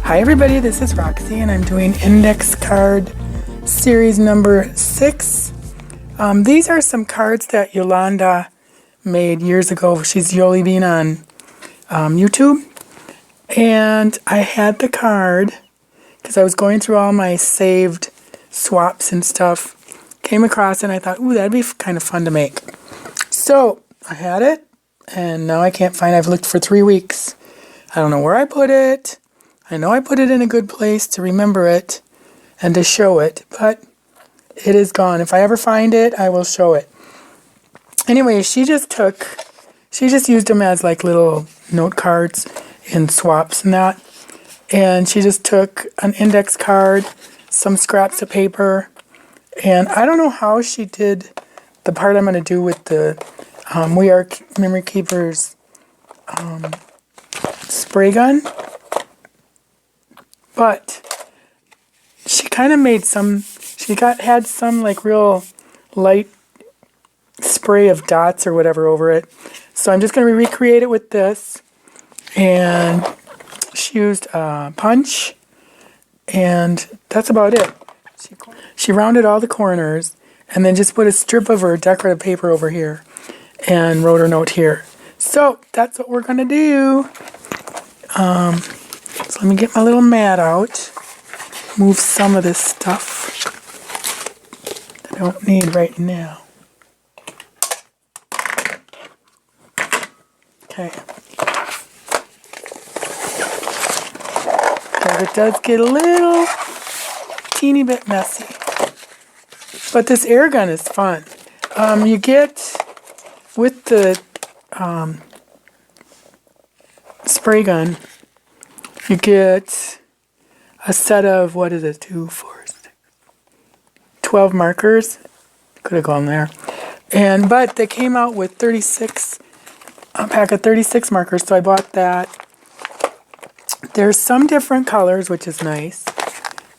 Hi everybody, this is Roxy and I'm doing index card series number 6. These are some cards that Yolanda made years ago. She's YolieBean on YouTube. And I had the card because I was going through all my saved swaps and stuff. Came across it and I thought, ooh, that'd be kind of fun to make. So I had it and now I can't find it. I've looked for 3 weeks. I don't know where I put it. I know I put it in a good place to remember it and to show it, but it is gone. If I ever find it, I will show it. Anyway, she just used them as like little note cards in swaps and that. And she just took an index card, some scraps of paper, and I don't know how she did the part I'm going to do with the We Are Memory Keepers spray gun. But she kind of made some, had some like real light spray of dots or whatever over it. So I'm just going to recreate it with this. And she used a punch. And that's about it. She rounded all the corners and then just put a strip of her decorative paper over here and wrote her note here. So that's what we're going to do. So let me get my little mat out, move some of this stuff that I don't need right now. Okay. Because it does get a little teeny bit messy. But this air gun is fun. You get, with the spray gun, you get a set of, 12 markers. Could have gone there. But they came out with a pack of 36 markers, so I bought that. There's some different colors, which is nice.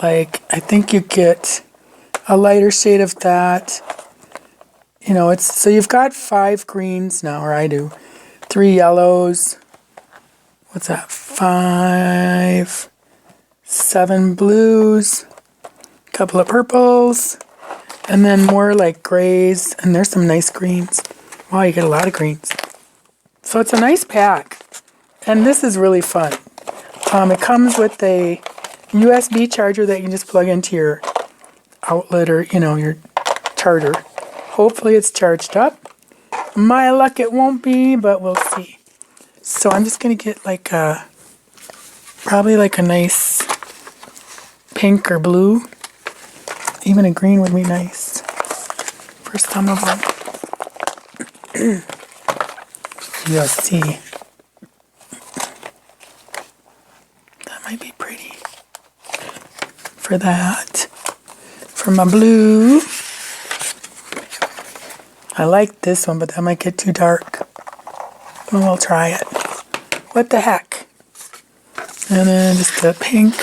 Like, I think you get a lighter shade of that. You know, so you've got 5 greens now, or I do. 3 yellows. What's that? 5, 7 blues, a couple of purples, and then more like grays, and there's some nice greens. Wow, you get a lot of greens. So it's a nice pack, and this is really fun. It comes with a USB charger that you can just plug into your outlet or, your charger. Hopefully it's charged up. My luck, it won't be, but we'll see. So I'm just going to get probably like a nice pink or blue. Even a green would be nice for some of them. You'll see. That might be pretty. For that. For my blue. I like this one, but that might get too dark. But we'll try it. What the heck? And then just the pink.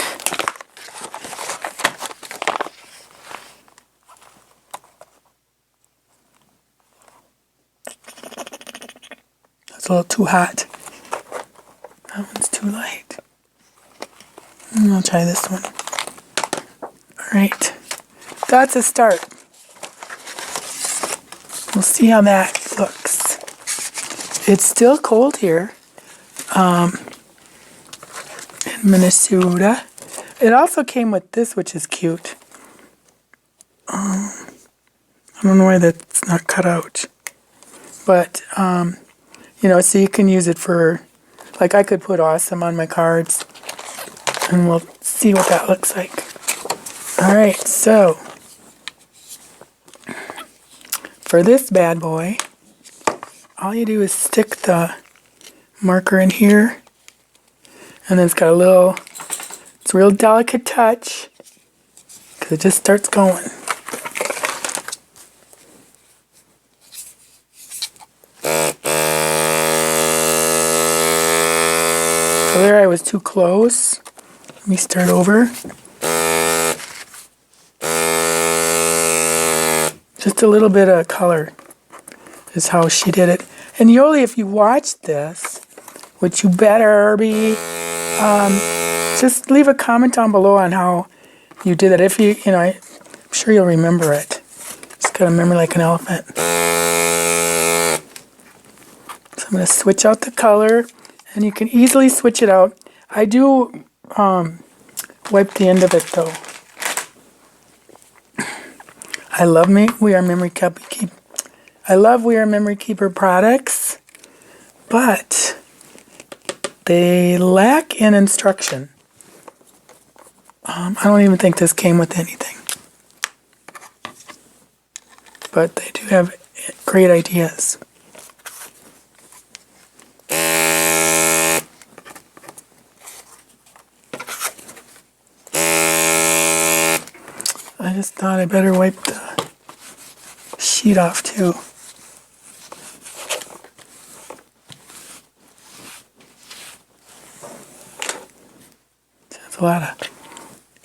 That's a little too hot. That one's too light. And I'll try this one. Alright. That's a start. We'll see how that looks. It's still cold here. In Minnesota. It also came with this, which is cute. I don't know why that's not cut out. But, so you can use it for, like I could put awesome on my cards. And we'll see what that looks like. Alright, so, for this bad boy, all you do is stick the marker in here. And then it's got it's a real delicate touch, because it just starts going. So there I was too close. Let me start over. Just a little bit of color is how she did it. And Yolie, if you watch this, which you better be, just leave a comment down below on how you did it. If you know, I'm sure you'll remember it. Just got a memory like an elephant. So I'm going to switch out the color, and you can easily switch it out. I do wipe the end of it though. I love We Are Memory Keeper. I love We Are Memory Keeper products, but they lack in instruction. I don't even think this came with anything, but they do have great ideas. I just thought I better wipe the sheet off too. There's a lot of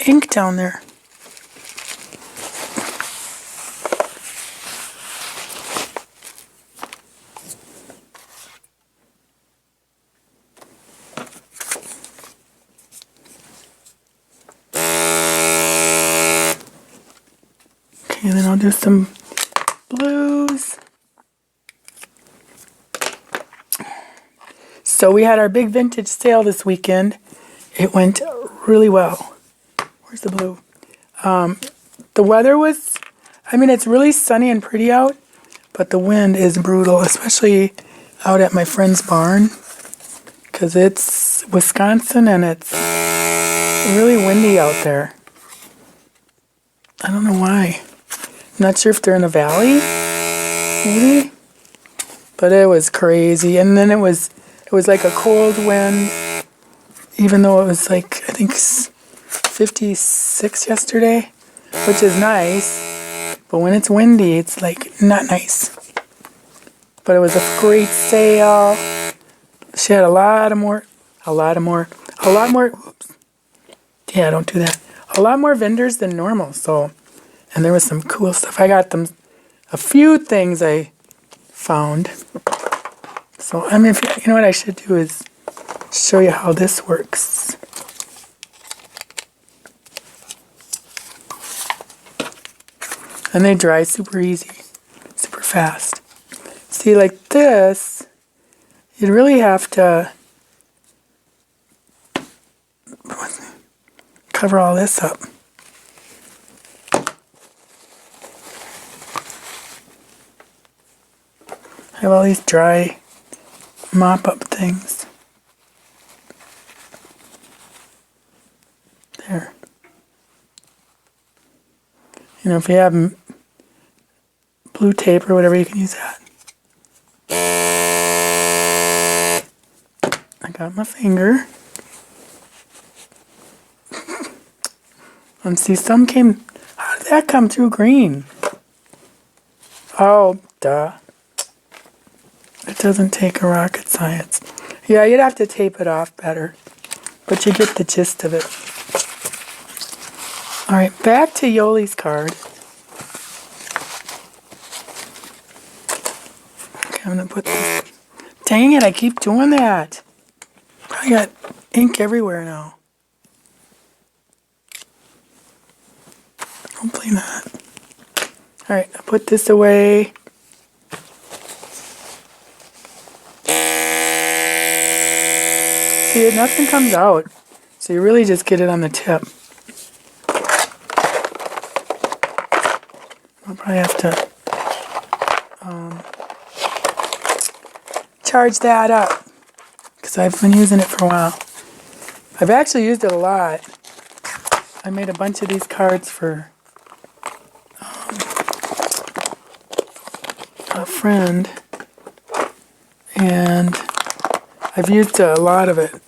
ink down there. Okay, then I'll do some blues. So we had our big vintage sale this weekend. It went really well. Where's the blue? The weather was, I mean, it's really sunny and pretty out, but the wind is brutal, especially out at my friend's barn, because it's Wisconsin and it's really windy out there. I don't know why. I'm not sure if they're in a valley, maybe, but it was crazy. And then it was like a cold wind, even though it was like, I think 56 yesterday, which is nice, but when it's windy, it's like not nice. But it was a great sale. She had a lot more, oops. Yeah, don't do that. A lot more vendors than normal, so, and there was some cool stuff. I got them a few things I found. So, I mean, you know what I should do is show you how this works. And they dry super easy, super fast. See, like this, you'd really have to cover all this up. I have all these dry mop-up things. There. You know, if you have blue tape or whatever, you can use that. I got my finger. And see, some came, how did that come through green? Oh, duh. It doesn't take a rocket science. Yeah, you'd have to tape it off better, but you get the gist of it. All right, back to Yolie's card. Okay, I'm gonna put this. Dang it, I keep doing that. I got ink everywhere now. Hopefully not. All right, I'll put this away. See, nothing comes out, so you really just get it on the tip. I'll probably have to charge that up, because I've been using it for a while. I've actually used it a lot. I made a bunch of these cards for a friend, and I've used a lot of it.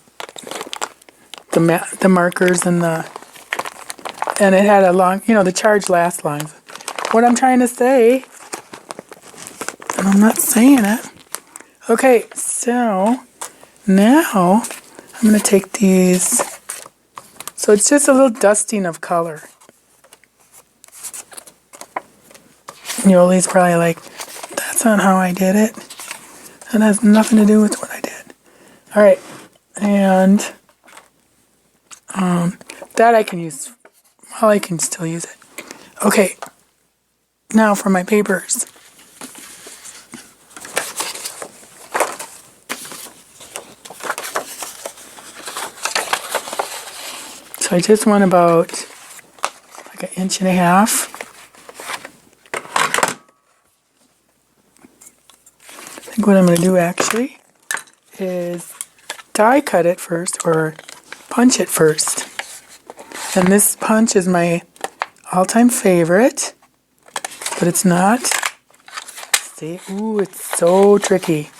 The markers and it had a long, you know, the charge lasts long. What I'm trying to say, and I'm not saying it. Okay, so now I'm going to take these. So it's just a little dusting of color. Yolie's probably like, that's not how I did it. That has nothing to do with what I did. All right, and That I can use. Well, I can still use it. Okay, now for my papers. So I just want about like 1.5 inches. I think what I'm going to do actually is die cut it first or punch it first. And this punch is my all-time favorite, but it's not. See, ooh, it's so tricky.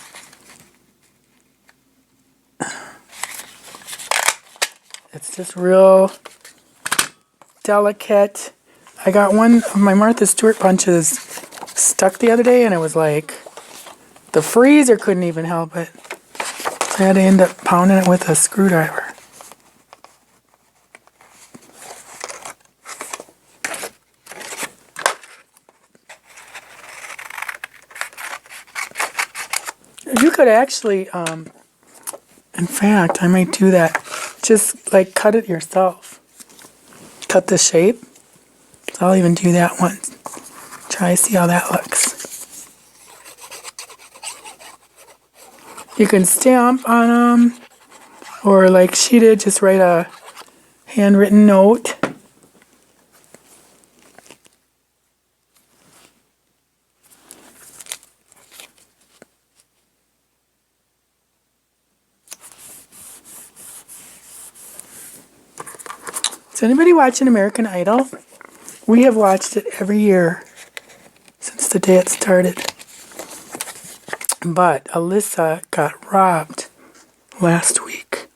It's just real delicate. I got one of my Martha Stewart punches stuck the other day, and it was like the freezer couldn't even help it. So I had to end up pounding it with a screwdriver. You could actually, in fact, I might do that. Just like cut it yourself. Cut the shape. So I'll even do that once. Try to see how that looks. You can stamp on them, or like she did, just write a handwritten note. Is anybody watching American Idol? We have watched it every year since the day it started. But Alyssa got robbed last week.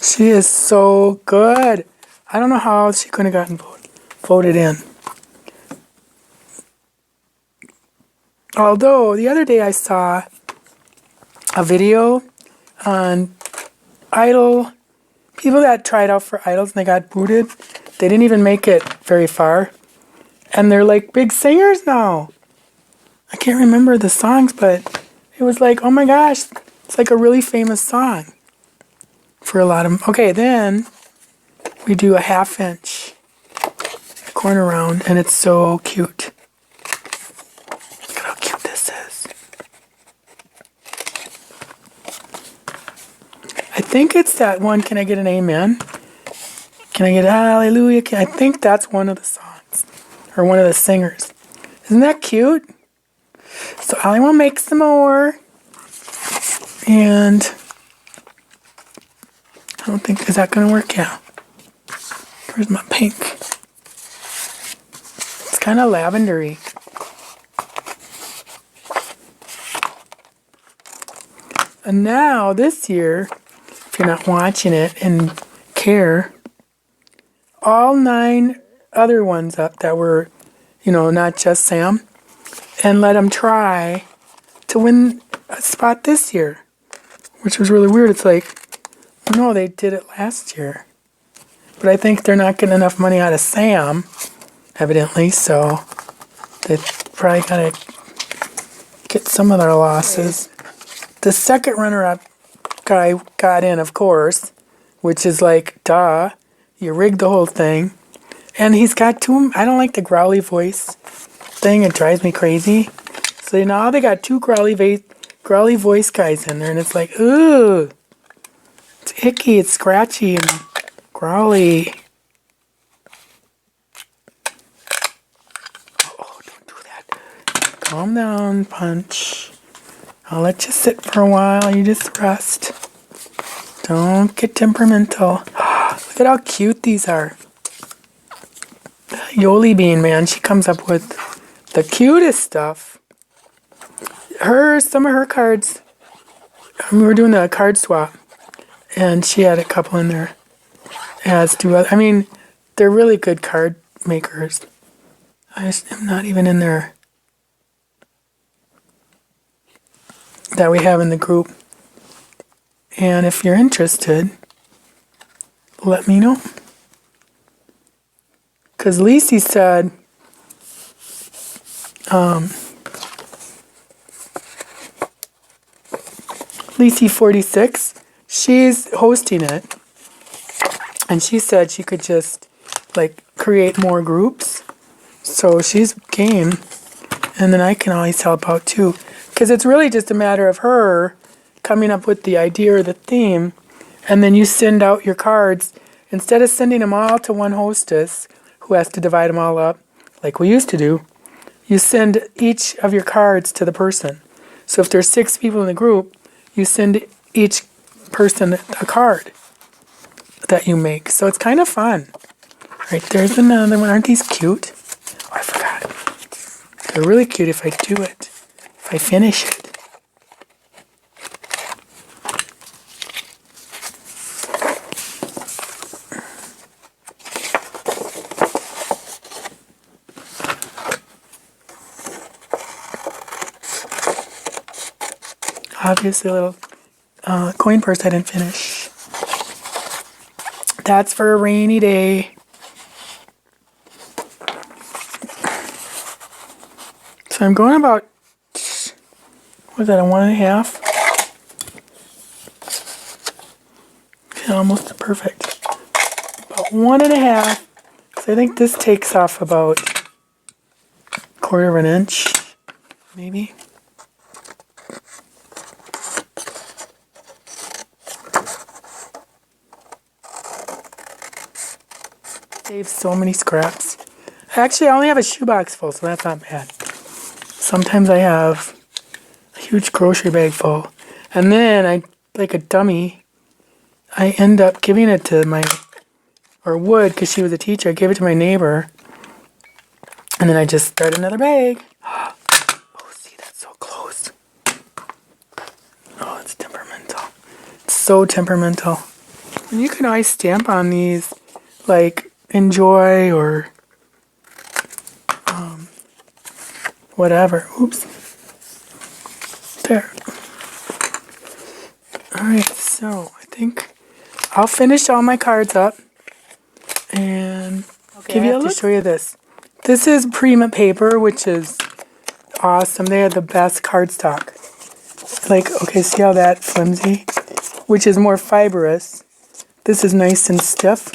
She is so good. I don't know how she couldn't have gotten voted in. Although, the other day I saw a video on Idol. People that tried out for Idols and they got booted, they didn't even make it very far. And they're like big singers now. I can't remember the songs, but it was like, oh my gosh, it's like a really famous song for a lot of them. Okay, then we do a 1/2 inch corner round, and it's so cute. Look at how cute this is. I think it's that one, Can I Get an Amen? Can I get a Hallelujah? I think that's one of the songs, or one of the singers. Isn't that cute? So I will make some more. And I don't think, is that going to work? Yeah. Where's my pink? It's kind of lavendery. And now this year, if you're not watching it and care, all 9 other ones up that were, you know, not just Sam, and let them try to win a spot this year, which was really weird. It's like, no, they did it last year. But I think they're not getting enough money out of Sam, evidently, so they probably got to get some of their losses. The second runner-up guy got in, of course, which is like, duh, you rigged the whole thing. And he's got 2, I don't like the growly voice thing, it drives me crazy. So now they got 2 growly voice guys in there, and it's like, ooh, it's icky, it's scratchy and growly. Oh, don't do that. Calm down, Punch. I'll let you sit for a while. You just rest. Don't get temperamental. Look at how cute these are. YolieBean, man, she comes up with the cutest stuff. Some of her cards, we were doing the card swap, and she had a couple in there. As do other, I mean, they're really good card makers. I just am not even in there. That we have in the group. And if you're interested, let me know. Because Lacey said, Lacey 46, she's hosting it. And she said she could just like create more groups. So she's game. And then I can always help out too. Because it's really just a matter of her coming up with the idea or the theme. And then you send out your cards. Instead of sending them all to one hostess who has to divide them all up, like we used to do, you send each of your cards to the person. So if there's 6 people in the group, you send each person a card that you make. So it's kind of fun. Right, there's another one. Aren't these cute? Oh, I forgot. They're really cute if I do it. If I finish it. Obviously a little coin purse I didn't finish. That's for a rainy day. So I'm going about, what is that, a 1.5? Okay, almost perfect. About 1.5. So I think this takes off about 1/4 inch, maybe. Save so many scraps. Actually, I only have a shoebox full, so that's not bad. Sometimes I have a huge grocery bag full. And then I, like a dummy, I end up giving it to my, or would, because she was a teacher, I gave it to my neighbor. And then I just start another bag. Oh, see, that's so close. Oh, it's temperamental. It's so temperamental. And you can always stamp on these, like, enjoy or whatever. Oops. There. Alright, so I think I'll finish all my cards up and give you a look. To show you this. This is Prima paper, which is awesome. They are the best cardstock. Like, okay, see how that flimsy? Which is more fibrous. This is nice and stiff.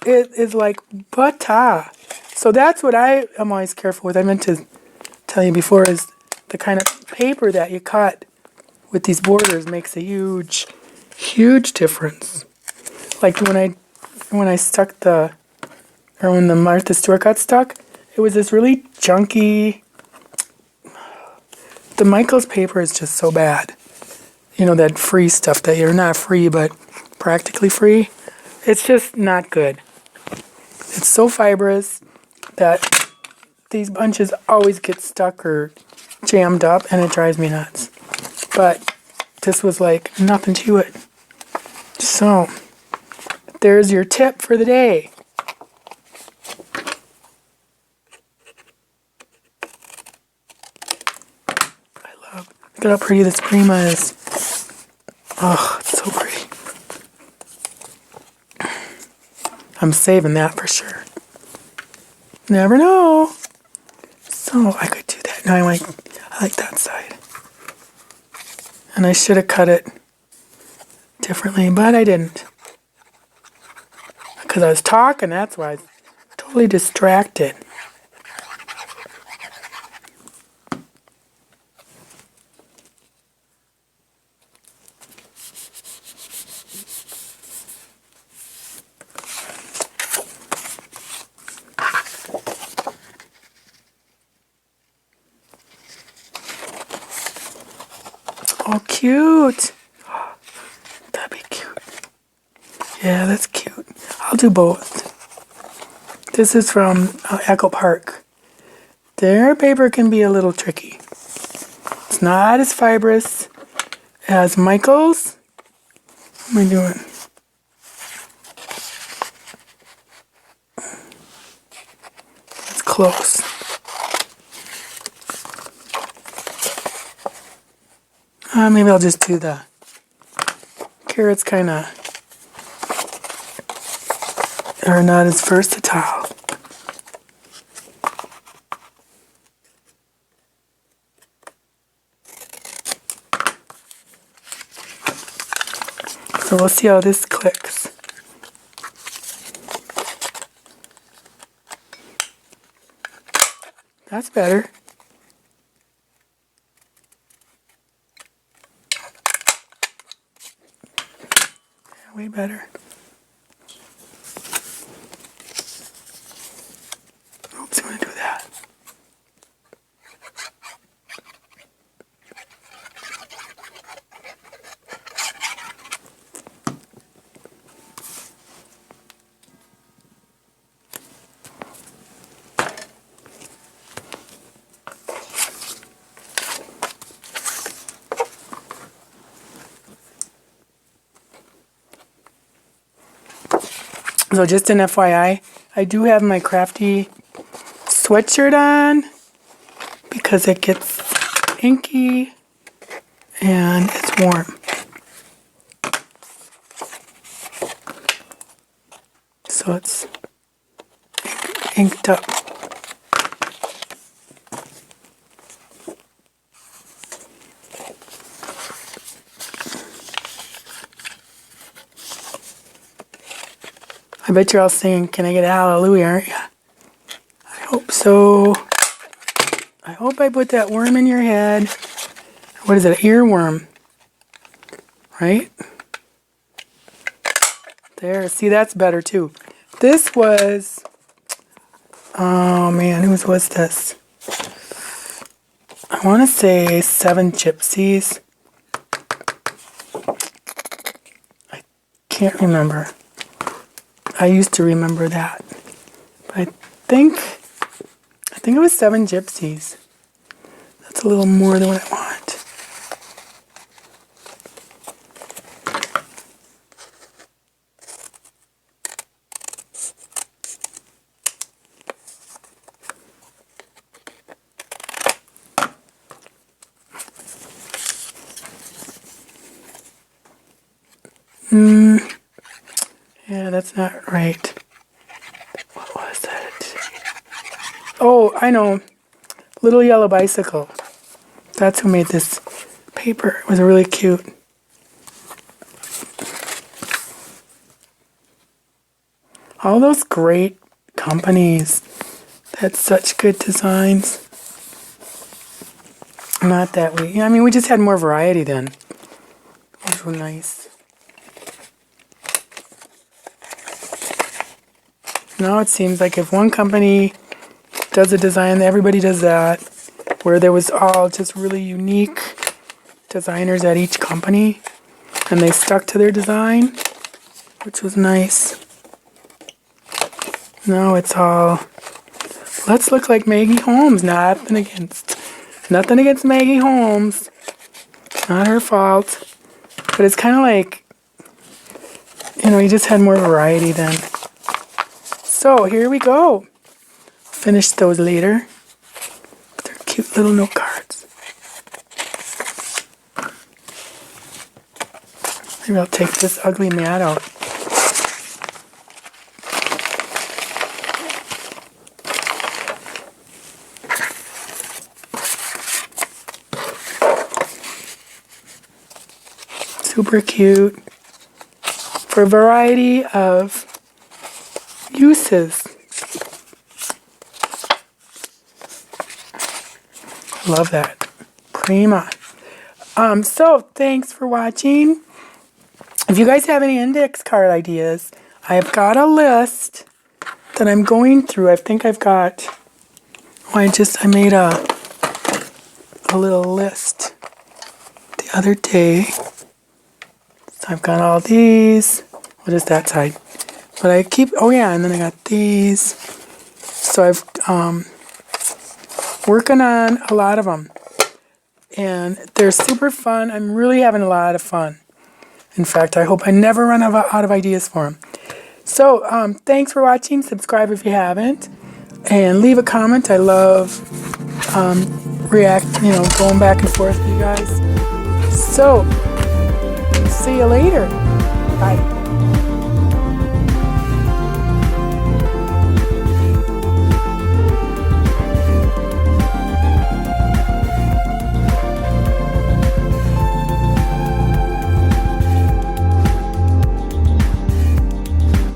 It is like butter. So that's what I am always careful with. I meant to tell you before is the kind of paper that you cut with these borders makes a huge, huge difference. Like when I stuck when the Martha Stewart got stuck, it was this really junky. The Michaels paper is just so bad. You know, that free stuff that you're not free, but practically free. It's just not good. It's so fibrous that these bunches always get stuck or jammed up, and it drives me nuts. But this was like nothing to it. So, there's your tip for the day. Look at how pretty this Prima is. Oh, it's so pretty. I'm saving that for sure. Never know. So I could do that. Now I like that side. And I should have cut it differently, but I didn't. Because I was talking, that's why I was totally distracted. Oh, cute. That'd be cute. Yeah, that's cute. I'll do both. This is from Echo Park. Their paper can be a little tricky. It's not as fibrous as Michael's. What am I doing? It's close. Maybe I'll just do the carrots kind of are not as versatile. So we'll see how this clicks. That's better. Yeah, way better. Oops, I'm going to do that. So just an FYI, I do have my crafty sweatshirt on because it gets inky and it's warm. So it's inked up. I bet you're all saying, can I get a hallelujah, aren't you? I hope so. I hope I put that worm in your head. What is it, an earworm? Right? There, see, that's better too. This was, oh man, whose was this? I want to say 7 Gypsies. I can't remember. I used to remember that. But I think it was 7 Gypsies. That's a little more than what I want. Yeah, that's not right. What was it? Oh, I know. Little Yellow Bicycle. That's who made this paper. It was really cute. All those great companies. That's such good designs. Not that we... I mean, we just had more variety then. Which was nice. Now it seems like if one company does a design, everybody does that. Where there was all just really unique designers at each company. And they stuck to their design, which was nice. Now it's all, let's look like Maggie Holmes. Nothing against Maggie Holmes. Not her fault. But it's kind of like, you know, you just had more variety then. So here we go. Finish those later. They're cute little note cards. Maybe I'll take this ugly mat out. Super cute. For a variety of uses. Love that. Prima. So thanks for watching. If you guys have any index card ideas, I've got a list that I'm going through. I think I've got, I made a little list the other day. So I've got all these. What is that side? But I keep, oh yeah, and then I got these. So I've working on a lot of them. And they're super fun. I'm really having a lot of fun. In fact, I hope I never run out of ideas for them. So thanks for watching. Subscribe if you haven't. And leave a comment. I love going back and forth with you guys. So, see you later. Bye.